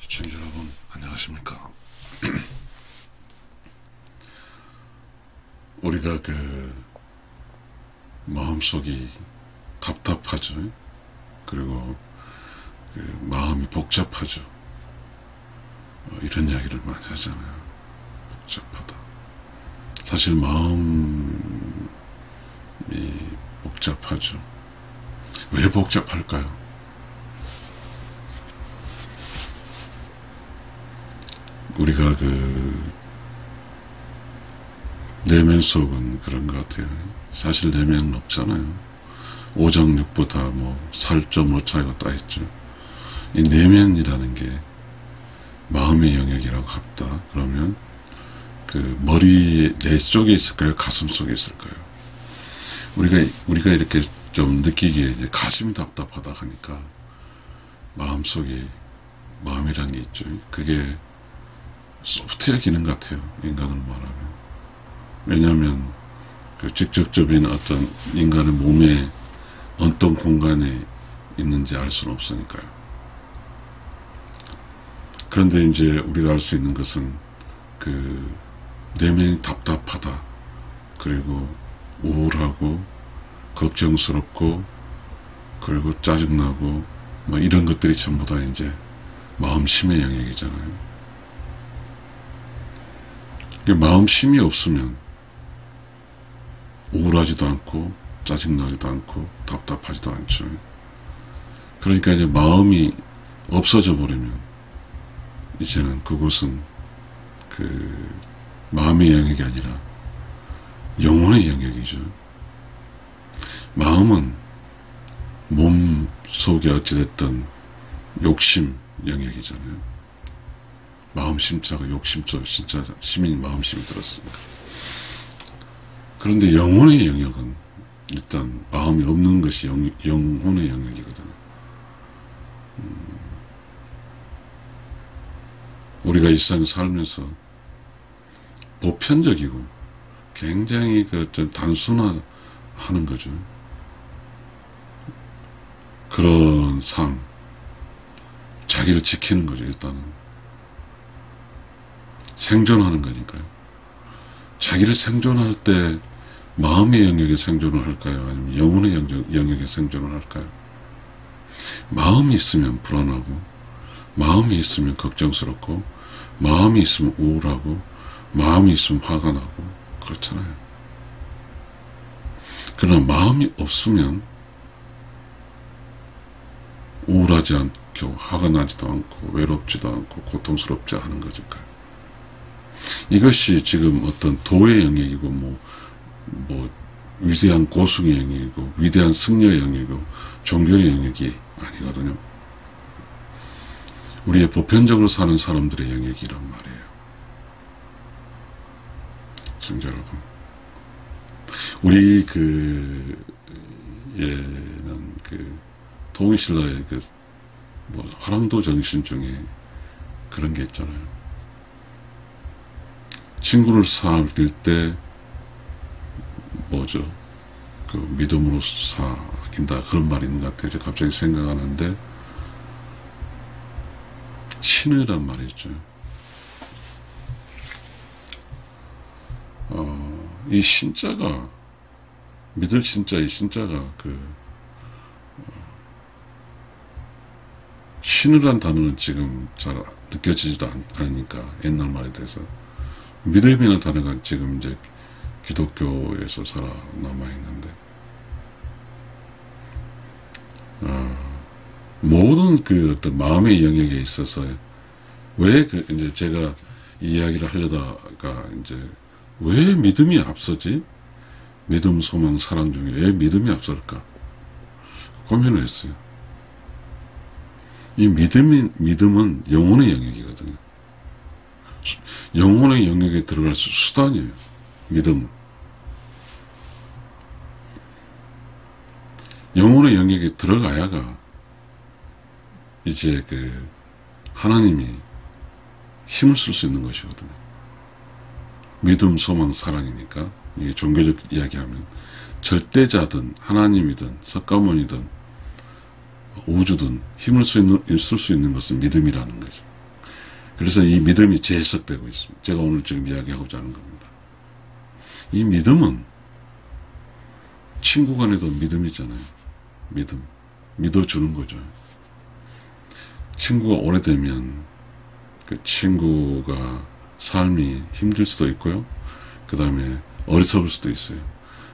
시청자 여러분 안녕하십니까. 우리가 마음속이 답답하죠. 그리고 마음이 복잡하죠. 이런 이야기를 많이 하잖아요. 복잡하다. 사실 마음이 복잡하죠. 왜 복잡할까요? 우리가 내면 속은 그런 것 같아요. 사실 내면은 없잖아요. 오장육부다 살점으로 차이가 따있죠. 이 내면이라는 게 마음의 영역이라고 합다. 그러면 머리 내 쪽에 있을까요? 가슴 속에 있을까요? 우리가 이렇게 좀 느끼기에 이제 가슴이 답답하다 하니까 마음속에 마음이라는 게 있죠. 그게 소프트웨어 기능 같아요. 인간으로 말하면. 왜냐하면 직접적인 어떤 인간의 몸에 어떤 공간에 있는지 알 수는 없으니까요. 그런데 이제 우리가 알 수 있는 것은 내면이 답답하다. 그리고 우울하고 걱정스럽고 그리고 짜증나고 이런 것들이 전부 다 이제 마음심의 영역이잖아요. 마음심이 없으면 우울하지도 않고 짜증나지도 않고 답답하지도 않죠. 그러니까 이제 마음이 없어져 버리면 이제는 그곳은 마음의 영역이 아니라 영혼의 영역이죠. 마음은 몸 속에 어찌됐든 욕심 영역이잖아요. 마음심자가 욕심자, 진짜 심이 마음심이 들었습니다. 그런데 영혼의 영역은 일단 마음이 없는 것이 영혼의 영역이거든요. 우리가 일상 살면서 보편적이고 굉장히 좀 단순화하는 거죠. 그런 삶, 자기를 지키는 거죠. 일단은 생존하는 거니까요. 자기를 생존할 때 마음의 영역에 생존을 할까요? 아니면 영혼의 영역에 생존을 할까요? 마음이 있으면 불안하고, 마음이 있으면 걱정스럽고, 마음이 있으면 우울하고, 마음이 있으면 화가 나고 그렇잖아요. 그러나 마음이 없으면 우울하지 않고 화가 나지도 않고 외롭지도 않고 고통스럽지 않은 거죠. 이것이 지금 어떤 도의 영역이고 위대한 고수의 영역이고 위대한 승려의 영역이고 종교의 영역이 아니거든요. 우리의 보편적으로 사는 사람들의 영역이란 말이에요. 시청자 여러분, 우리 얘는 동의신라의 화랑도 정신 중에 그런 게 있잖아요. 친구를 사귈 때 믿음으로 사귄다 그런 말이 있는 것 같아요. 갑자기 생각하는데 신의란 말이 있죠. 이 신자가 믿을 신자, 이 신자가 신의란 단어는 지금 잘 느껴지지도 않으니까 옛날 말에 대해서 믿음이라는 단어가 지금 이제 기독교에서 살아남아있는데, 모든 어떤 마음의 영역에 있어서 왜 이제 제가 이 이야기를 하려다가 이제 왜 믿음이 앞서지? 믿음, 소망, 사랑 중에 왜 믿음이 앞설까? 고민을 했어요. 이 믿음은 영혼의 영역이거든요. 영혼의 영역에 들어갈 수단이에요. 믿음은. 영혼의 영역에 들어가야가 이제 하나님이 힘을 쓸 수 있는 것이거든요. 믿음, 소망, 사랑이니까 이게 종교적 이야기하면 절대자든 하나님이든 석가모니든 우주든 힘을 쓸 수 있는 것은 믿음이라는 거죠. 그래서 이 믿음이 재해석되고 있습니다. 제가 오늘 지금 이야기하고자 하는 겁니다. 이 믿음은 친구 간에도 믿음이잖아요. 믿음. 믿어주는 거죠. 친구가 오래되면 그 친구가 삶이 힘들 수도 있고요. 그 다음에 어리석을 수도 있어요.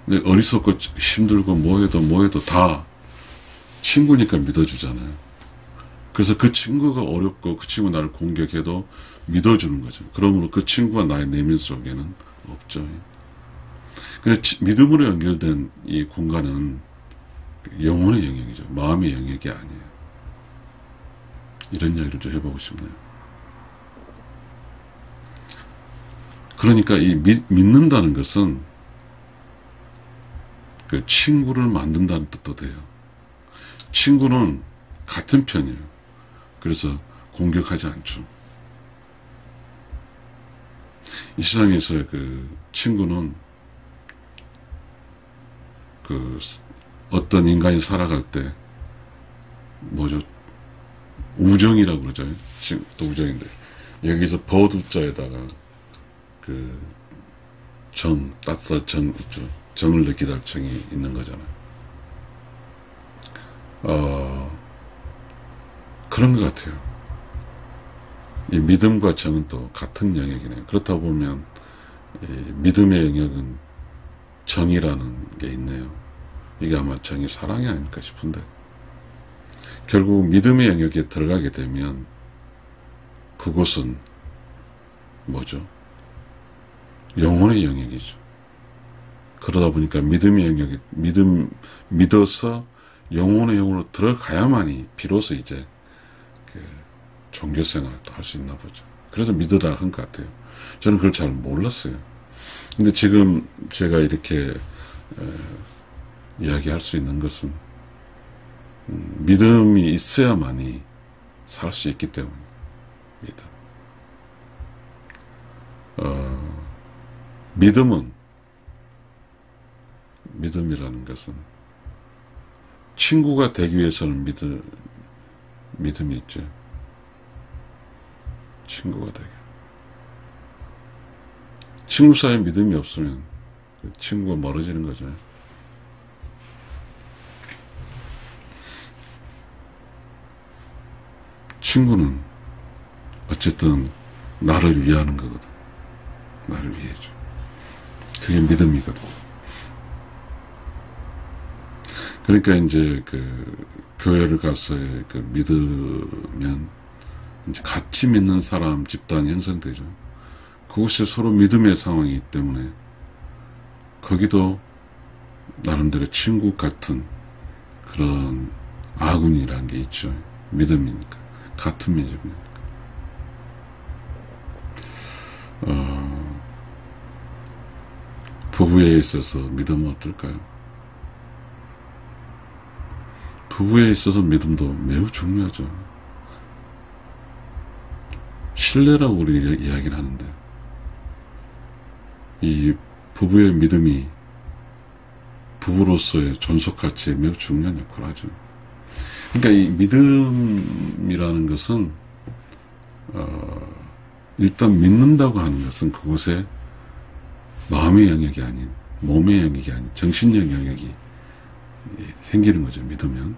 근데 어리석고 힘들고 뭐해도 다 친구니까 믿어주잖아요. 그래서 그 친구가 어렵고 그 친구가 나를 공격해도 믿어주는 거죠. 그러므로 그 친구가 나의 내면 속에는 없죠. 그래서 믿음으로 연결된 이 공간은 영혼의 영역이죠. 마음의 영역이 아니에요. 이런 이야기를 좀 해보고 싶네요. 그러니까 이 믿는다는 것은 그 친구를 만든다는 뜻도 돼요. 친구는 같은 편이에요. 그래서 공격하지 않죠. 이 세상에서 그 친구는 그 어떤 인간이 살아갈 때 뭐죠? 우정이라고 그러죠. 또 우정인데 여기서 버두자에다가 그 따뜻한 정 있죠. 정을 느끼다 할 정이 있는 거잖아요. 그런 것 같아요. 이 믿음과 정은 또 같은 영역이네요. 그렇다 보면 이 믿음의 영역은 정이라는 게 있네요. 이게 아마 정이 사랑이 아닐까 싶은데 결국 믿음의 영역에 들어가게 되면 그곳은 뭐죠? 영혼의 영역이죠. 그러다 보니까 믿음의 영역이 믿어서 영혼의 영역으로 들어가야만이 비로소 이제 그 종교생활도 할 수 있나 보죠. 그래서 믿으라 한 것 같아요. 저는 그걸 잘 몰랐어요. 근데 지금 제가 이렇게 이야기할 수 있는 것은 믿음이 있어야만이 살 수 있기 때문입니다. 믿음이라는 것은 친구가 되기 위해서는 믿음이 있죠. 친구가 되게. 친구 사이에 믿음이 없으면 친구가 멀어지는 거죠. 친구는 어쨌든 나를 위하는 거거든. 나를 위해줘. 그게 믿음이거든. 그러니까 이제 그 교회를 가서 그 믿으면 이제 같이 믿는 사람 집단이 형성되죠. 그곳에 서로 믿음의 상황이기 때문에 거기도 나름대로 친구 같은 그런 아군이라는 게 있죠. 믿음이니까. 같은 믿음이니까. 부부에 있어서 믿음은 어떨까요? 부부에 있어서 믿음도 매우 중요하죠. 신뢰라고 우리 이야기를 하는데 이 부부의 믿음이 부부로서의 존속 가치에 매우 중요한 역할을 하죠. 그러니까 이 믿음이라는 것은 일단 믿는다고 하는 것은 그곳에 마음의 영역이 아닌 몸의 영역이 아닌 정신적 영역이 생기는 거죠. 믿으면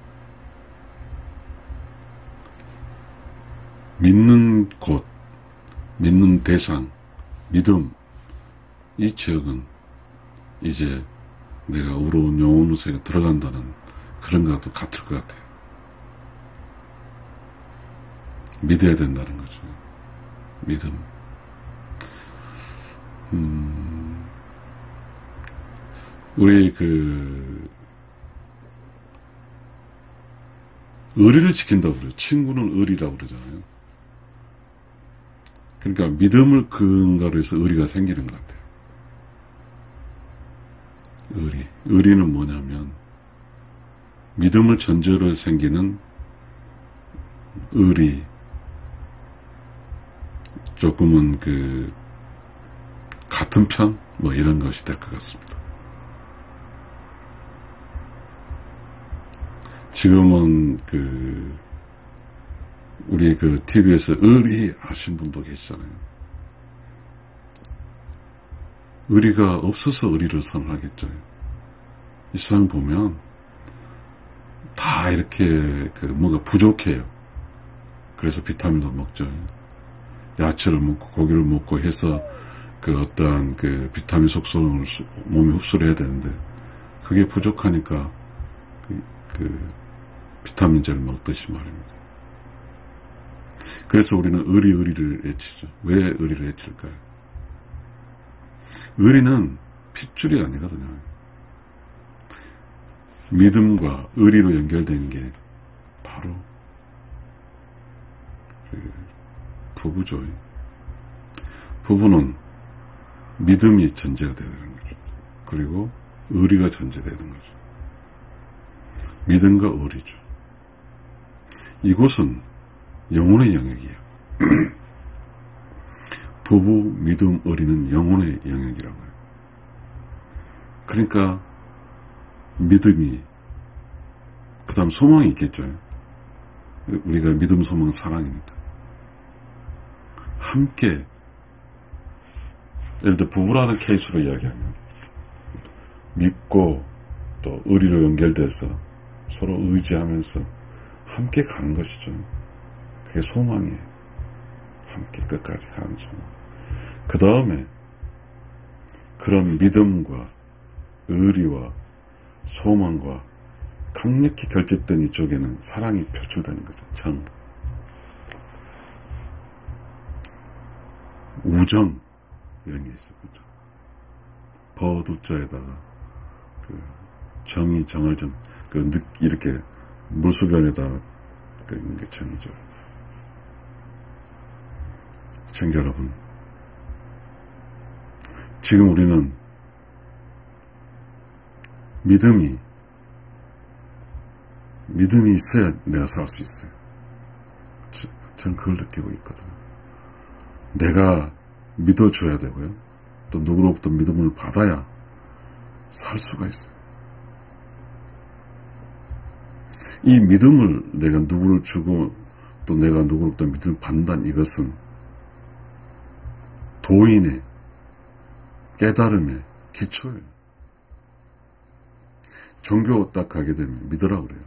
믿는 곳, 믿는 대상, 믿음 이 지역은 이제 내가 우러운 영혼의 세계에 들어간다는 그런 것도 같을 것 같아요. 믿어야 된다는 거죠. 믿음. 우리 의리를 지킨다고 그래요. 친구는 의리라고 그러잖아요. 그러니까 믿음을 근거로 해서 의리가 생기는 것 같아요. 의리는 뭐냐면 믿음을 전제로 생기는 의리, 조금은 같은 편? 뭐 이런 것이 될 것 같습니다. 지금은 우리 그 TV에서 의리 하신 분도 계시잖아요. 의리가 없어서 의리를 선언하겠죠. 이 세상 보면 다 이렇게 뭔가 부족해요. 그래서 비타민도 먹죠. 야채를 먹고 고기를 먹고 해서 어떠한 비타민 속성을 몸에 흡수를 해야 되는데 그게 부족하니까 비타민제를 먹듯이 말입니다. 그래서 우리는 의리를 외치죠. 왜 의리를 외칠까요? 의리는 핏줄이 아니거든요. 믿음과 의리로 연결된 게 바로 부부죠. 부부는 믿음이 전제가 되어야 되는 거죠. 그리고 의리가 전제되는 거죠. 믿음과 의리죠. 이곳은 영혼의 영역이에요. 부부, 믿음, 의리는 영혼의 영역이라고 해요. 그러니까 믿음이, 그 다음 소망이 있겠죠. 우리가 믿음, 소망, 사랑이니까. 함께, 예를 들어 부부라는 케이스로 이야기하면 믿고 또 의리로 연결돼서 서로 의지하면서 함께 가는 것이죠. 그게 소망이에요. 함께 끝까지 가는 소망. 그 다음에 그런 믿음과 의리와 소망과 강력히 결집된 이쪽에는 사랑이 표출되는 거죠. 정. 우정. 이런 게 있어요. 그죠? 버두자에다가 정이 정을 좀 이렇게 무수변에다가 있는 게 정이죠. 시청자 여러분, 지금 우리는 믿음이 있어야 내가 살 수 있어요. 저는 그걸 느끼고 있거든요. 내가 믿어줘야 되고요. 또 누구로부터 믿음을 받아야 살 수가 있어요. 이 믿음을 내가 누구를 주고 또 내가 누구로부터 믿음을 받는다는 이것은 도인의 깨달음의 기초예요. 종교 딱 가게 되면 믿으라 그래요.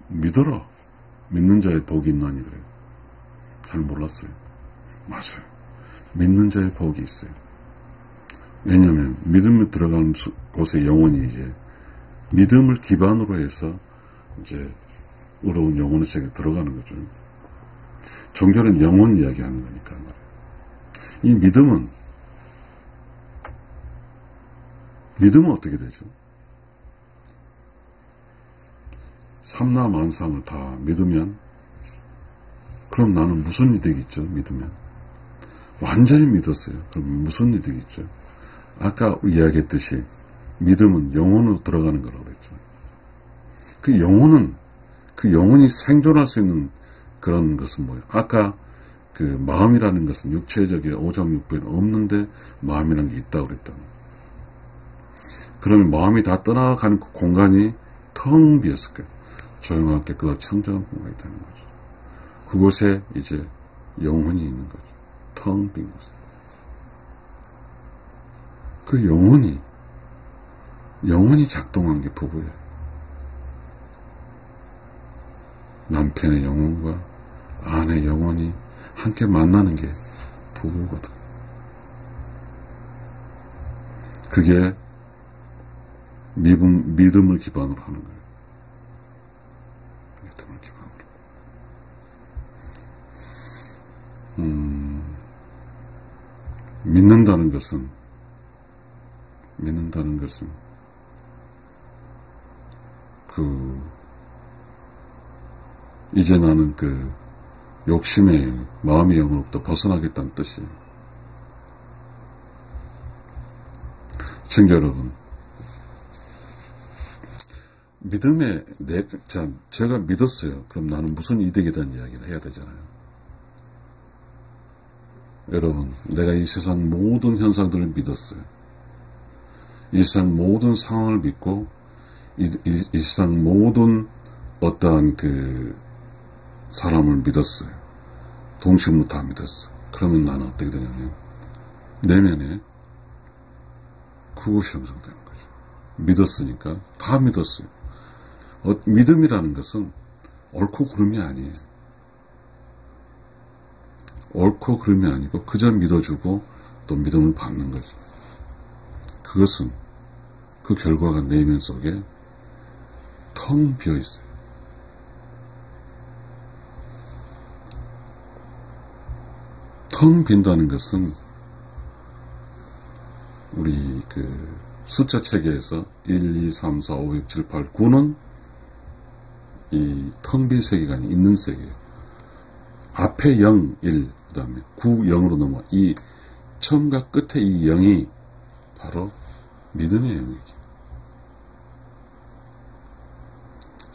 믿어라. 믿는 자의 복이 있나니 그래요. 잘 몰랐어요. 맞아요. 믿는 자의 복이 있어요. 왜냐하면 믿음이 들어가는 곳에 영혼이 이제 믿음을 기반으로 해서 이제 의로운 영혼의 세계에 들어가는 거죠. 종교는 영혼 이야기하는 거니까. 이 믿음은 어떻게 되죠? 삼라만상을 다 믿으면 그럼 나는 무슨 이득이 있죠? 믿으면 완전히 믿었어요. 그럼 무슨 이득이 있죠? 아까 이야기했듯이 믿음은 영혼으로 들어가는 거라고 그랬죠. 그 영혼이 생존할 수 있는 그런 것은 뭐예요? 아까 그 마음이라는 것은 육체적인 오정육부에는 없는데 마음이라는 게 있다고 그랬다. 그러면 마음이 다 떠나가는 그 공간이 텅 비었을 거예요. 조용하고 깨끗하고 청정한 공간이 되는 거죠. 그곳에 이제 영혼이 있는 거죠. 텅 빈 곳에. 그 영혼이 작동하는 게 부부예요. 남편의 영혼과 아내의 영혼이 함께 만나는 게 부부거든. 그게 믿음을 기반으로 하는 거예요. 믿음을 기반으로. 믿는다는 것은 이제 나는 욕심의 마음의 영으로부터 벗어나겠다는 뜻이에요. 시청자 여러분, 믿음에 제가 믿었어요. 그럼 나는 무슨 이득에 대한 이야기를 해야 되잖아요. 여러분, 내가 이 세상 모든 현상들을 믿었어요. 이 세상 모든 상황을 믿고 이 세상 모든 어떠한 사람을 믿었어요. 동시무타 믿었어. 그러면 나는 어떻게 되냐면 내면에 그것이 형성되는 거죠. 믿었으니까 다 믿었어요. 믿음이라는 것은 옳고 그름이 아니에요. 옳고 그름이 아니고 그저 믿어주고 또 믿음을 받는 거죠. 그것은 그 결과가 내면 속에 텅 비어 있어요. 텅 빈다는 것은 우리 그 숫자 체계에서 1, 2, 3, 4, 5, 6, 7, 8, 9는 이 텅 빈 세계가 아닌 있는 세계예요. 앞에 0, 1, 그 다음에 9, 0으로 넘어가. 이 처음과 끝에 이 0이 바로 믿음의 영역이에요.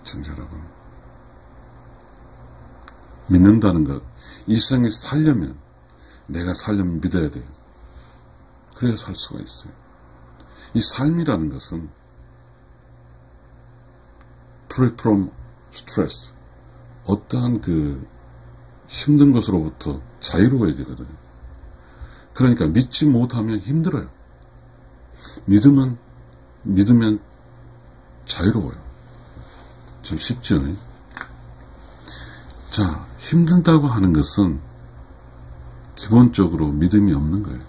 시청자 여러분, 믿는다는 것, 이 세상에 살려면 내가 살려면 믿어야 돼요. 그래야 살 수가 있어요. 이 삶이라는 것은 free from stress, 어떠한 그 힘든 것으로부터 자유로워야 되거든요. 그러니까 믿지 못하면 힘들어요. 믿으면 자유로워요. 참 쉽죠. 자, 힘든다고 하는 것은 기본적으로 믿음이 없는 거예요.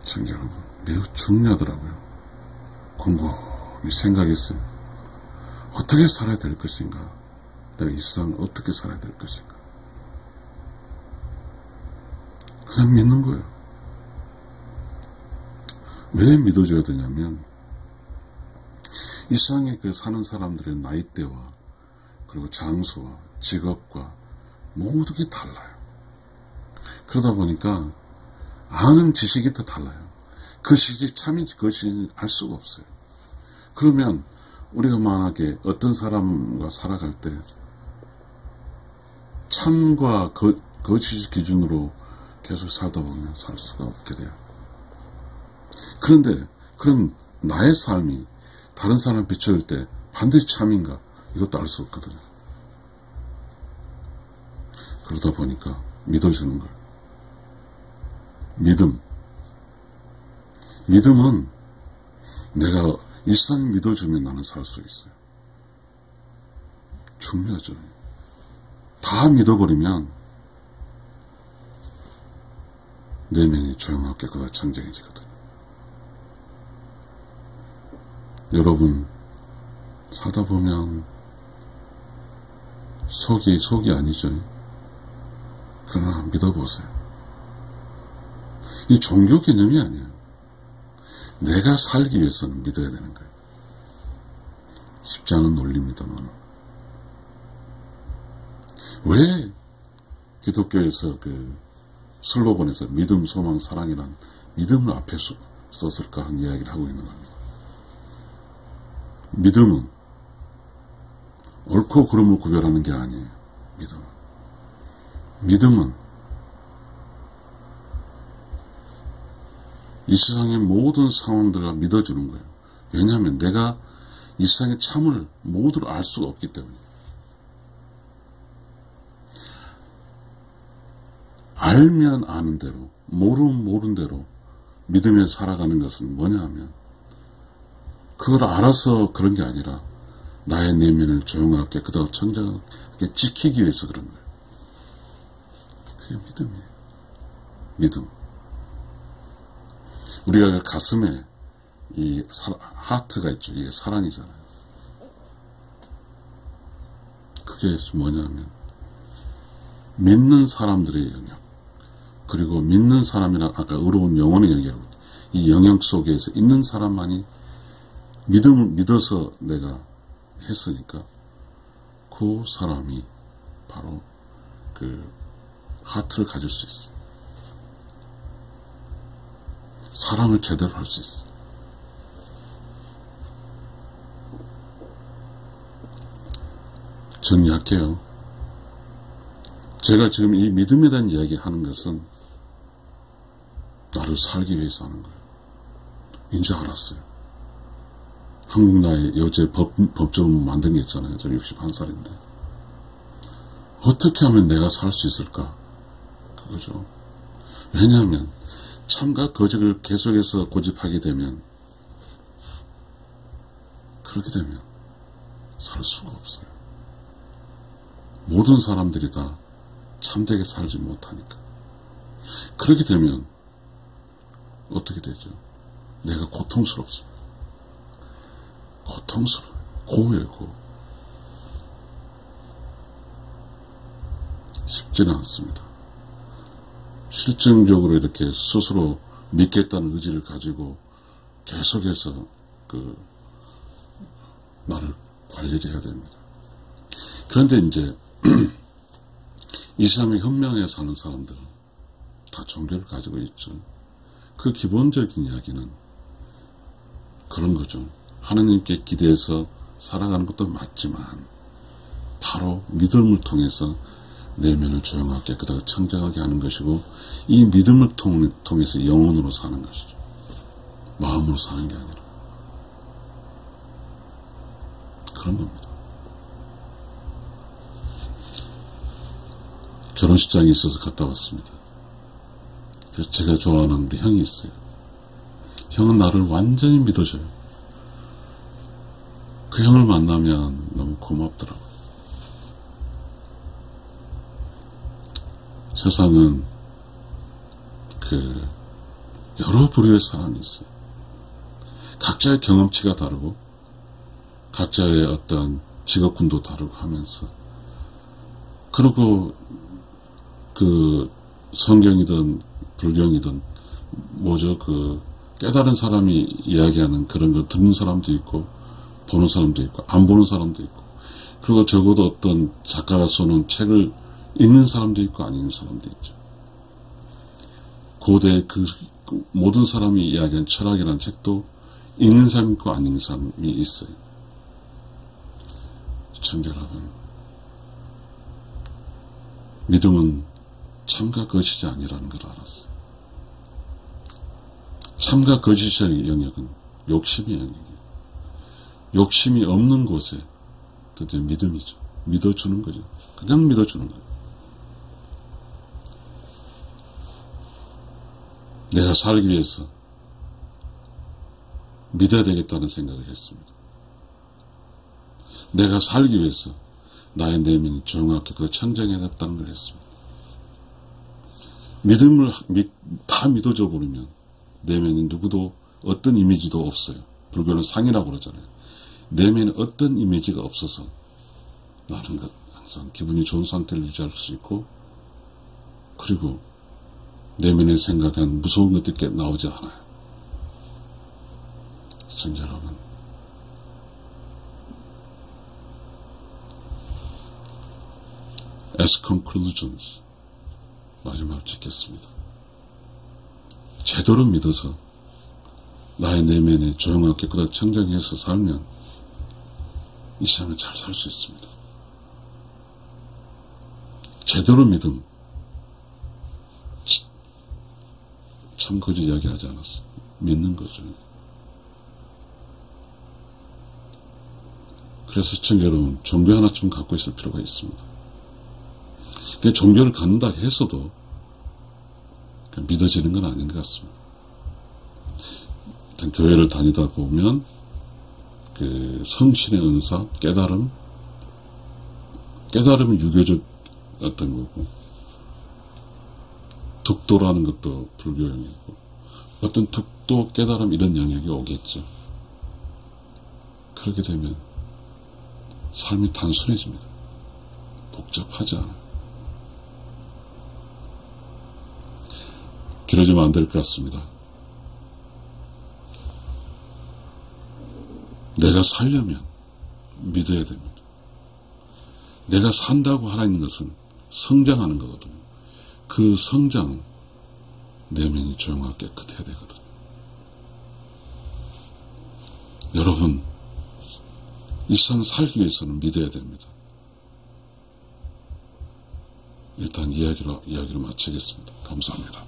청자 여러분, 매우 중요하더라고요. 곰곰이 생각했어요. 어떻게 살아야 될 것인가? 내가 이 세상을 어떻게 살아야 될 것인가? 그냥 믿는 거예요. 왜 믿어줘야 되냐면 이 세상에 그 사는 사람들의 나이대와 그리고 장소와 직업과 모두 게 달라요. 그러다 보니까 아는 지식이 더 달라요. 그 지식이 참인지 그것인지 알 수가 없어요. 그러면 우리가 만약에 어떤 사람과 살아갈 때 참과 거짓 기준으로 계속 살다 보면 살 수가 없게 돼요. 그런데 그럼 나의 삶이 다른 사람 비춰줄 때 반드시 참인가? 이것도 알 수 없거든요. 그러다 보니까 믿어주는 거예요. 믿음은 내가 이 세상을 믿어주면 나는 살 수 있어요. 중요하죠. 다 믿어버리면 내면이 조용하고 깨끗하고 청정해지거든요. 여러분 살다 보면 속이 아니죠. 그러나 믿어보세요. 이 종교 개념이 아니에요. 내가 살기 위해서는 믿어야 되는 거예요. 쉽지 않은 논리입니다만. 왜 기독교에서 그 슬로건에서 믿음, 소망, 사랑이란 믿음을 앞에 썼을까 하는 이야기를 하고 있는 겁니다. 믿음은 옳고 그름을 구별하는 게 아니에요. 믿음은 이 세상의 모든 상황들을 믿어주는 거예요. 왜냐하면 내가 이 세상의 참을 모두를 알 수가 없기 때문에. 알면 아는 대로, 모르면 모르는 대로 믿으면서 살아가는 것은 뭐냐 하면 그걸 알아서 그런 게 아니라 나의 내면을 조용하게 깨끗하고 청정하게 지키기 위해서 그런 거예요. 그게 믿음이에요. 믿음. 우리가 그 가슴에 이 하트가 있죠. 이게 사랑이잖아요. 그게 뭐냐면 믿는 사람들의 영역, 그리고 믿는 사람이랑 아까 의로운 영혼의 영역이라고, 이 영역 속에서 있는 사람만이 믿음을 믿어서 내가 했으니까 그 사람이 바로 그 하트를 가질 수 있어요. 사랑을 제대로 할 수 있어요. 정리할게요. 제가 지금 이 믿음에 대한 이야기 하는 것은 나를 살기 위해서 하는 거예요. 이제 알았어요. 한국 나이 여제 법정 만든 게 있잖아요. 저 61살인데. 어떻게 하면 내가 살 수 있을까? 그거죠. 왜냐하면 참과 거짓을 계속해서 고집하게 되면, 그렇게 되면 살 수가 없어요. 모든 사람들이 다 참되게 살지 못하니까. 그렇게 되면 어떻게 되죠? 내가 고통스럽습니다. 고통스러워요. 고예요, 고. 쉽지는 않습니다. 실증적으로 이렇게 스스로 믿겠다는 의지를 가지고 계속해서 나를 관리를 해야 됩니다. 그런데 이제 이슬람의 현명에 사는 사람들은 다 종교를 가지고 있죠. 그 기본적인 이야기는 그런 거죠. 하나님께 기대해서 살아가는 것도 맞지만 바로 믿음을 통해서 내면을 조용하게 깨끗하게 청정하게 하는 것이고, 이 믿음을 통해서 영혼으로 사는 것이죠. 마음으로 사는 게 아니라 그런 겁니다. 결혼식장에 있어서 갔다 왔습니다. 그래서 제가 좋아하는 우리 형이 있어요. 형은 나를 완전히 믿어줘요. 그 형을 만나면 너무 고맙더라고요. 세상은 여러 부류의 사람이 있어요. 각자의 경험치가 다르고 각자의 어떤 직업군도 다르고 하면서, 그리고 성경이든 불경이든 깨달은 사람이 이야기하는 그런 걸 듣는 사람도 있고 보는 사람도 있고 안 보는 사람도 있고, 그리고 적어도 어떤 작가가 써놓은 책을 읽는 사람도 있고 안 읽는 사람도 있죠. 고대 모든 사람이 이야기한 철학이라는 책도 읽는 사람이 있고 안 읽는 사람이 있어요. 시청자 여러분, 믿음은 참과 거짓이 아니라는 걸 알았어요. 참과 거짓의 영역은 욕심의 영역이에요. 욕심이 없는 곳에 드디어 믿음이죠. 믿어주는 거죠. 그냥 믿어주는 거예요. 내가 살기 위해서 믿어야 되겠다는 생각을 했습니다. 내가 살기 위해서 나의 내면이 조용하게 청정해야 됐다는 걸 했습니다. 믿음을 다 믿어줘 버리면 내면이 누구도 어떤 이미지도 없어요. 불교는 상이라고 그러잖아요. 내면에 어떤 이미지가 없어서 나는 항상 기분이 좋은 상태를 유지할 수 있고, 그리고 내면에 생각한 무서운 것들이 나오지 않아요. 시청자 여러분, as conclusions, 마지막으로 짓겠습니다. 제대로 믿어서 나의 내면에 조용하게 깨끗하게 청정해서 살면 이 세상을 잘 살 수 있습니다. 제대로 믿음, 참 거짓 이야기하지 않았어. 믿는 거죠. 그래서 시청자 여러분, 종교 하나쯤 갖고 있을 필요가 있습니다. 그냥 종교를 갖는다 했어도 믿어지는 건 아닌 것 같습니다. 일단 교회를 다니다 보면 성신의 은사, 깨달음은 유교적 어떤 거고, 득도라는 것도 불교 영역이고, 어떤 득도, 깨달음 이런 영역이 오겠죠. 그렇게 되면 삶이 단순해집니다. 복잡하지 않아요. 길어지면 안 될 것 같습니다. 내가 살려면 믿어야 됩니다. 내가 산다고 하는 것은 성장하는 거거든요. 그 성장은 내면이 조용하게 깨끗해야 되거든요. 여러분, 이 세상 살기 위해서는 믿어야 됩니다. 일단 이야기로 마치겠습니다. 감사합니다.